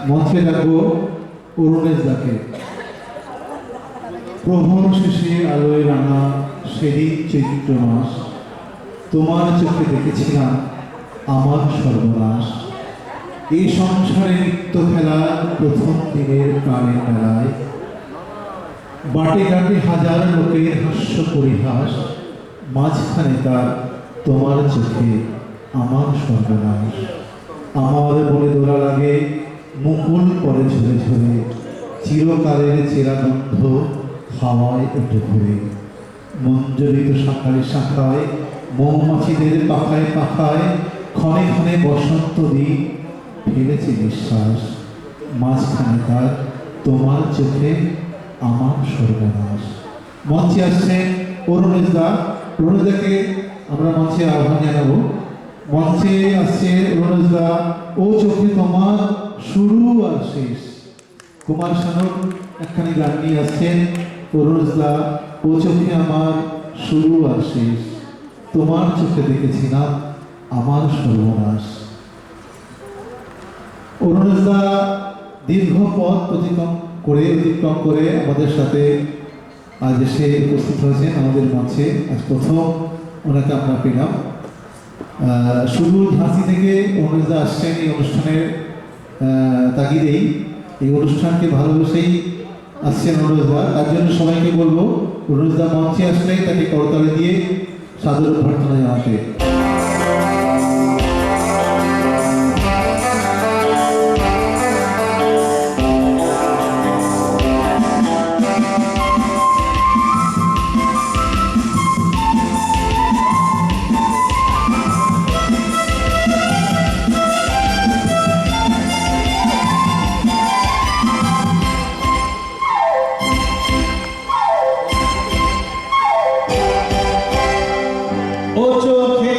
মঞ্চে ডাকবো অরুণেশ দাকে। প্রহর শেষে আলোয় রাঙা সেদিন চৈত্র মাস, তোমার চোখে দেখেছিলাম আমার সর্বনাশ। এই সংসারে নিত্য খেলার প্রথম দিনের প্রাণের মেলায়, বাটে ঘাটে হাজার লোকের হাস্য পরিহাস, মাঝখানে তার তোমার চোখে আমার সর্বনাশ। আমার বলে দোলা লাগে মুকুল পরে ঝরে ঝরে, চিরকালের চেরা গন্ধ হাওয়ায় উঠে ঘুরে। মঞ্জরিত শাখায় শাখায়, মৌমাছিদের পাখায় পাখায়, ক্ষণে ক্ষণে বসন্ত দিন ফেলেছে নিঃশ্বাস। মাঝখানে তার তোমার চোখে আমার সর্বনাশ। মঞ্চে আসছেন অরুণেশ দা। অরুণেশ দাকে আমরা মঞ্চে আহ্বান জানাবো। মঞ্চে আসছে অরুণেশ দা, ও চোখে তোমার শুরু আর শেষ। কুমার শানক একখানি গান নিয়ে আসছেন। অরুণেশ দা, ও চোখে আমার শুরু আর শেষ, তোমার চোখে দেখেছিলাম আমার সর্বনাশ। অরুণেশ দা দীর্ঘ পথ অতিক্রম করে আমাদের সাথে আজ এসে উপস্থিত হয়েছেন আমাদের মঞ্চে। আজ প্রথম ওনাকে আমরা পেলাম। সুদূর ঝাঁসি থেকে অরুণেশ দা আসছেন এই অনুষ্ঠানের তাগিদেই, এই অনুষ্ঠানকে ভালোবেসেই আসছেন অরুণেশ দা। তার জন্য সবাইকে বলবো অরুণেশ দা মঞ্চে আসলে তাকে করতালি দিয়ে সাদর অভ্যর্থনা জানাতে। ও চোখে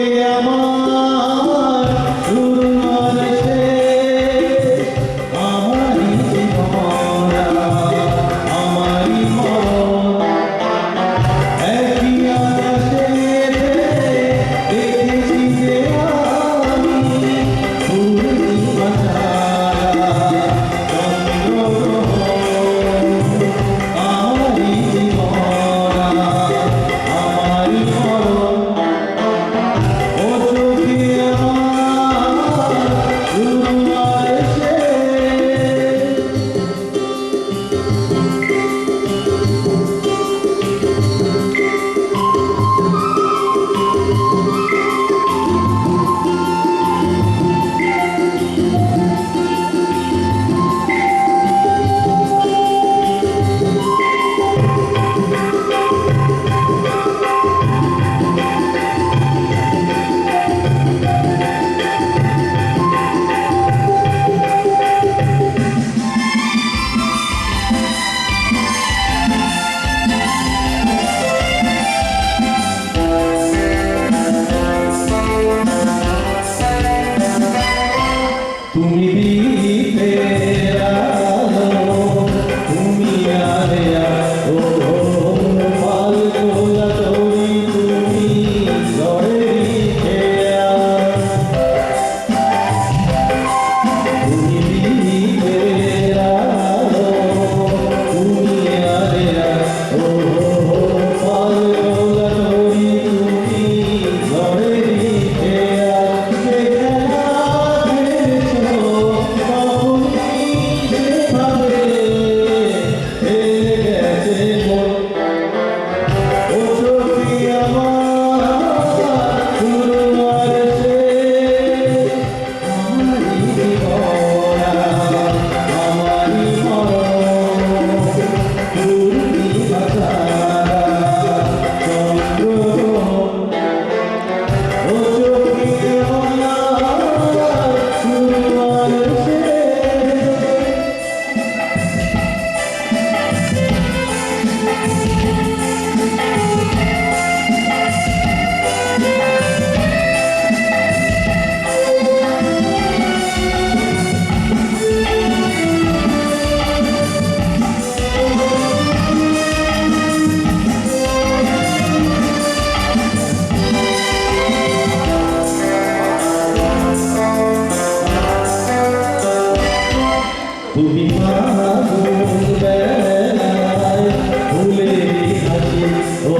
তুমি ফাগুন বেলায় ফুলের হাসি ও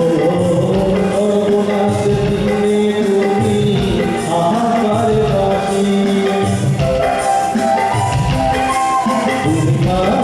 সর্বনাশ দিনে তুমি আহার বাসি তুমি